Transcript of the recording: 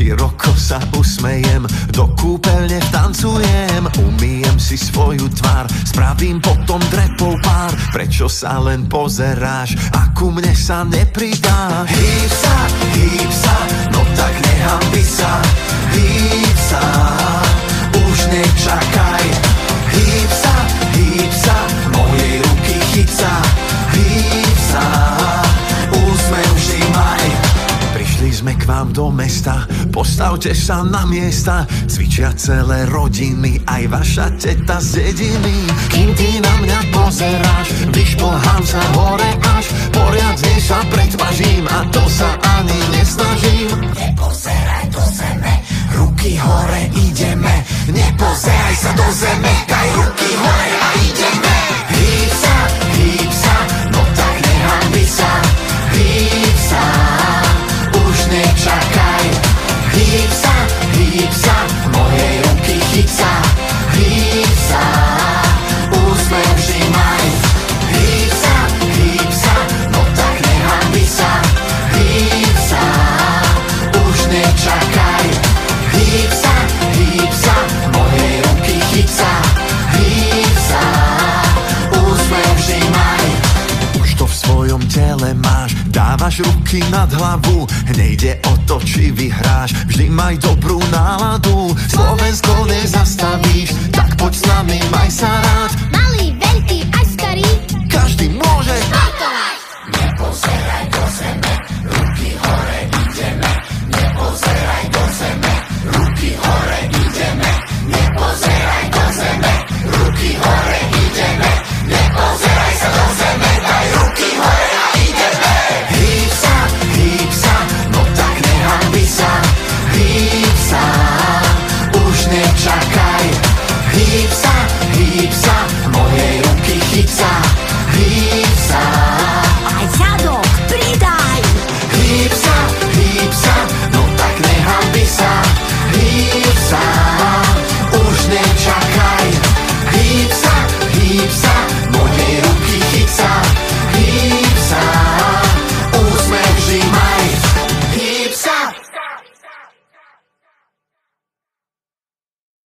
Široko sa usmejem, do kúpeľne vtancujem. Umyjem si svoju tvár, spravím potom drepov pár. Prečo sa len pozeráš a ku mne sa nepridáš? Hýb sa, no tak nehanbi sa. Hýb sa, už nečakaj. Hýb sa, mojej ruky chyť sa. Hýb sa, úsmev vždy maj. Prišli sme k vám do mesta, postavte sa na miesta. Cvičia celé rodiny, aj vaša teta z dediny. Kým ty na mňa pozeráš, vyšplhám sa hore až poriadne sa pretvažím, a to sa ani nesnažím. Nepozeraj do zeme, ruky hore ideme. Nepozeraj sa do zeme, daj ruky hore a ideme. Hýb sa, no tak nehanbi sa. Hýb sa, už nečakaj. Hýb sa, mojej ruky chyť sa. Hýb sa, úsmev vždy maj. Hýb sa, no tak nehanbi sa. Hýb sa, už nečakaj. Hýb sa, mojej ruky chyť sa. Hýb sa, úsmev vždy maj. Už to v svojom tele máš, dávaš ruky nad hlavu. Nejde o to, či vyhráš, vždy maj dobrú náladu.